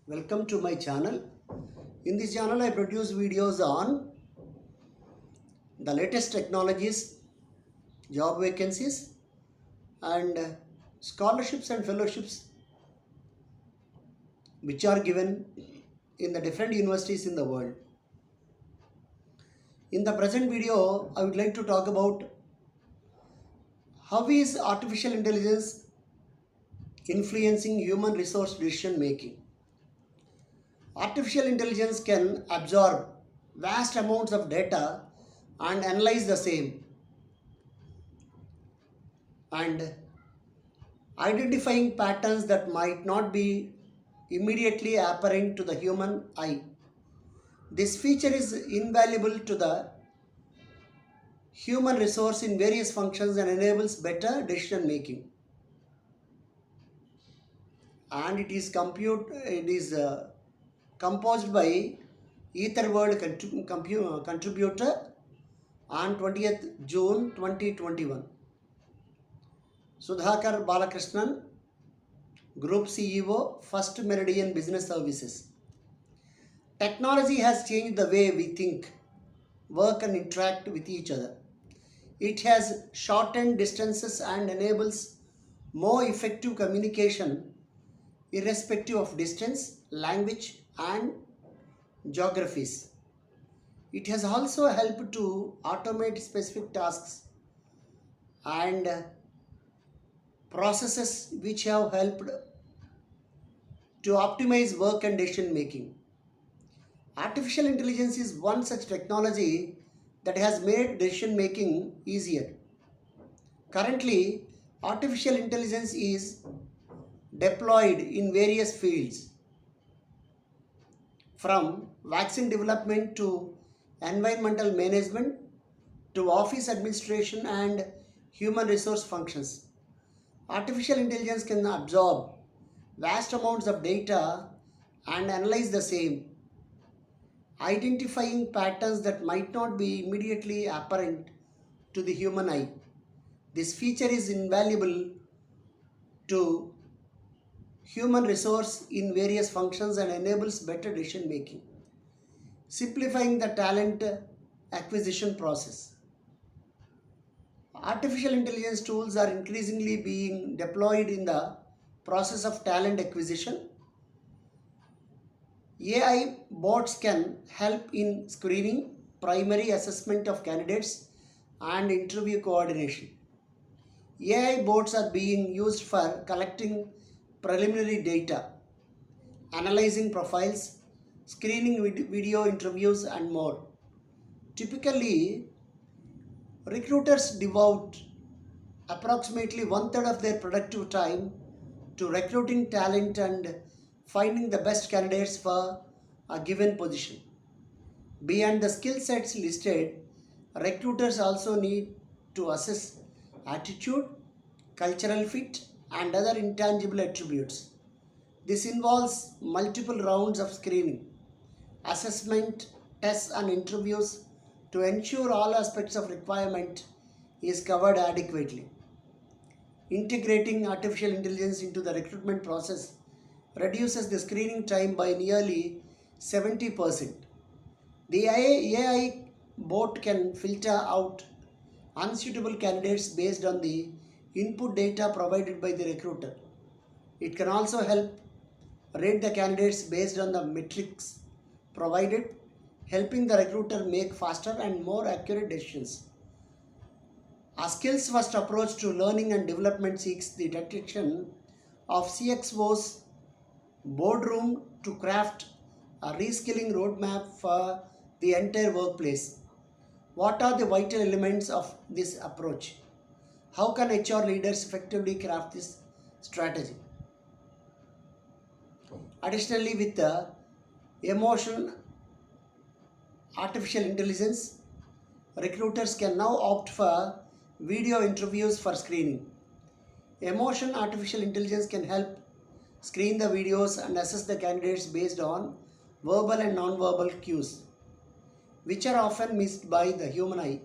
Welcome to my channel. In this channel, I produce videos on the latest technologies, job vacancies, and scholarships and fellowships which are given in the different universities in the world. In the present video, I would like to talk about how is artificial intelligence influencing human resource decision making. Artificial intelligence can absorb vast amounts of data and analyze the same, and identifying patterns that might not be immediately apparent to the human eye. This feature is invaluable to the human resource in various functions and enables better decision making. And it is composed by Etherworld contributor on 20th June 2021. Sudhakar Balakrishnan, Group CEO, First Meridian Business Services. Technology has changed the way we think, work, and interact with each other. It has shortened distances and enables more effective communication irrespective of distance, language, and geographies. It has also helped to automate specific tasks and processes which have helped to optimize work and decision making. Artificial intelligence is one such technology that has made decision making easier. Currently, artificial intelligence is deployed in various fields, from vaccine development to environmental management to office administration and human resource functions. Artificial intelligence can absorb vast amounts of data and analyze the same, identifying patterns that might not be immediately apparent to the human eye. This feature is invaluable to human resource in various functions and enables better decision making, simplifying the talent acquisition process. Artificial intelligence tools are increasingly being deployed in the process of talent acquisition. AI bots can help in screening, primary assessment of candidates, and interview coordination. AI bots are being used for collecting preliminary data, analyzing profiles, screening video interviews, and more. Typically, recruiters devote approximately one third of their productive time to recruiting talent and finding the best candidates for a given position. Beyond the skill sets listed, recruiters also need to assess attitude, cultural fit, and other intangible attributes. This involves multiple rounds of screening, assessment, tests, and interviews to ensure all aspects of requirement is covered adequately. Integrating artificial intelligence into the recruitment process reduces the screening time by nearly 70%. The AI bot can filter out unsuitable candidates based on the input data provided by the recruiter. It can also help rate the candidates based on the metrics provided, helping the recruiter make faster and more accurate decisions. A skills first approach to learning and development seeks the detection of CXO's boardroom to craft a reskilling roadmap for the entire workplace. What are the vital elements of this approach? How can HR leaders effectively craft this strategy? Additionally, with the emotion artificial intelligence, recruiters can now opt for video interviews for screening. Emotion artificial intelligence can help screen the videos and assess the candidates based on verbal and non-verbal cues, which are often missed by the human eye.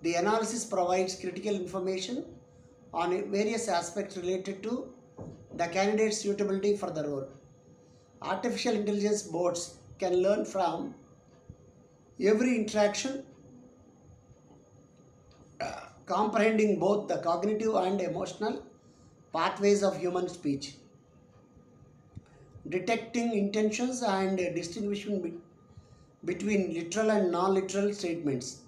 The analysis provides critical information on various aspects related to the candidate's suitability for the role. Artificial intelligence bots can learn from every interaction, comprehending both the cognitive and emotional pathways of human speech, detecting intentions and distinguishing between literal and non-literal statements.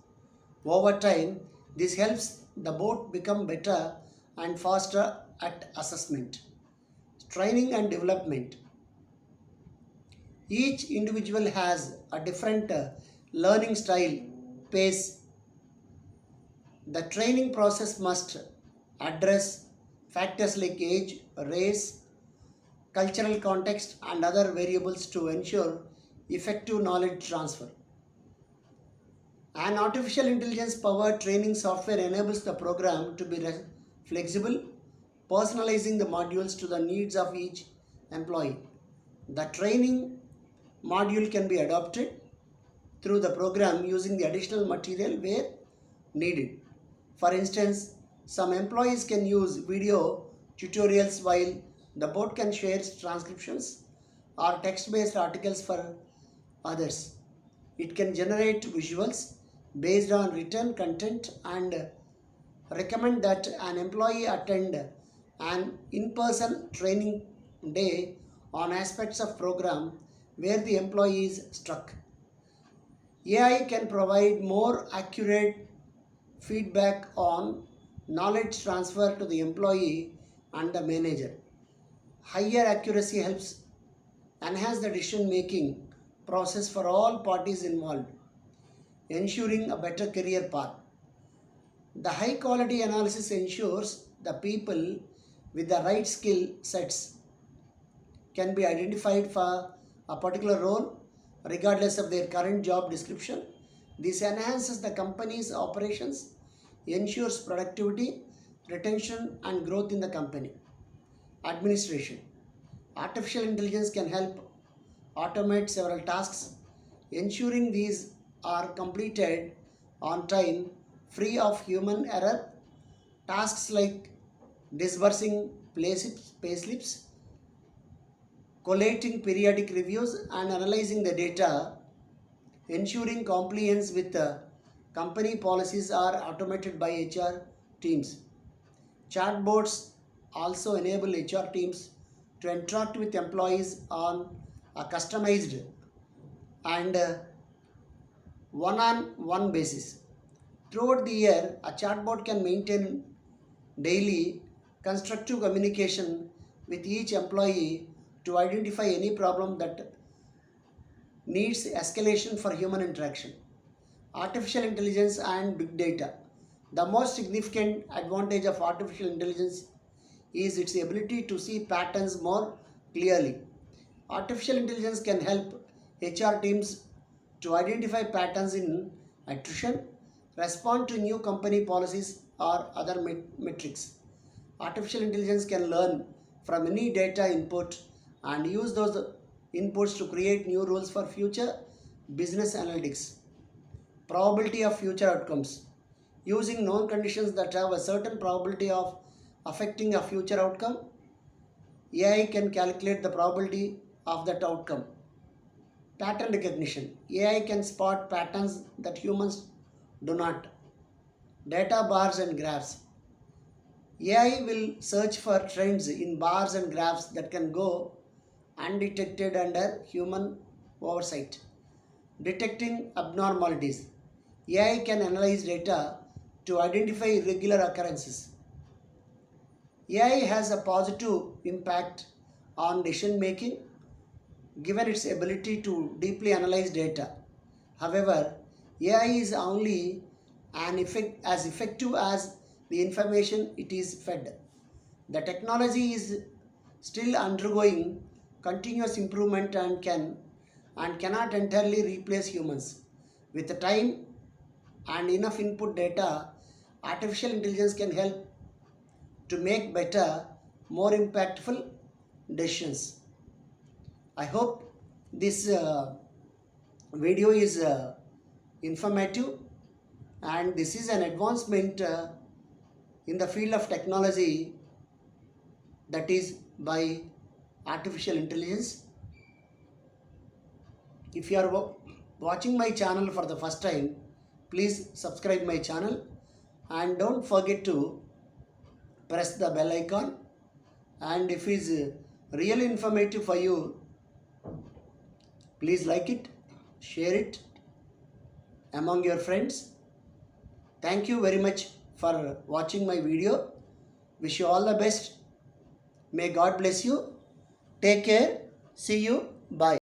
Over time, this helps the bot become better and faster at assessment, training and development. Each individual has a different learning style, pace. The training process must address factors like age, race, cultural context, and other variables to ensure effective knowledge transfer. An artificial intelligence powered training software enables the program to be flexible, personalizing the modules to the needs of each employee. The training module can be adopted through the program using the additional material where needed. For instance, some employees can use video tutorials while the bot can share transcriptions or text based articles for others. It can generate visuals based on written content and recommend that an employee attend an in-person training day on aspects of program where the employee is stuck. AI can provide more accurate feedback on knowledge transfer to the employee and the manager. Higher accuracy helps enhance the decision making process for all parties involved, ensuring a better career path. The high quality analysis ensures the people with the right skill sets can be identified for a particular role regardless of their current job description. This enhances the company's operations, ensures productivity, retention, and growth in the company. Administration. Artificial intelligence can help automate several tasks, ensuring these are completed on time, free of human error. Tasks like disbursing payslips, collating periodic reviews, and analyzing the data, ensuring compliance with company policies are automated by HR teams. Chatbots also enable HR teams to interact with employees on a customized and one on one basis. Throughout the year, a chatbot can maintain daily constructive communication with each employee to identify any problem that needs escalation for human interaction. Artificial intelligence and big data. The most significant advantage of artificial intelligence is its ability to see patterns more clearly. Artificial intelligence can help HR teams to identify patterns in attrition, respond to new company policies, or other metrics. Artificial intelligence can learn from any data input and use those inputs to create new rules for future business analytics. Probability of future outcomes. Using known conditions that have a certain probability of affecting a future outcome, AI can calculate the probability of that outcome. Pattern recognition. AI can spot patterns that humans do not. Data bars and graphs. AI will search for trends in bars and graphs that can go undetected under human oversight. Detecting abnormalities. AI can analyze data to identify irregular occurrences. AI has a positive impact on decision making given its ability to deeply analyze data. However, AI is only as effective as the information it is fed. The technology is still undergoing continuous improvement and cannot entirely replace humans. With the time and enough input data, artificial intelligence can help to make better, more impactful decisions. I hope this video is informative, and this is an advancement in the field of technology, that is by artificial intelligence. If you are watching my channel for the first time, please subscribe my channel and don't forget to press the bell icon. And if it is really informative for you, please like it, share it among your friends. Thank you very much for watching my video. Wish you all the best. May God bless you. Take care. See you. Bye.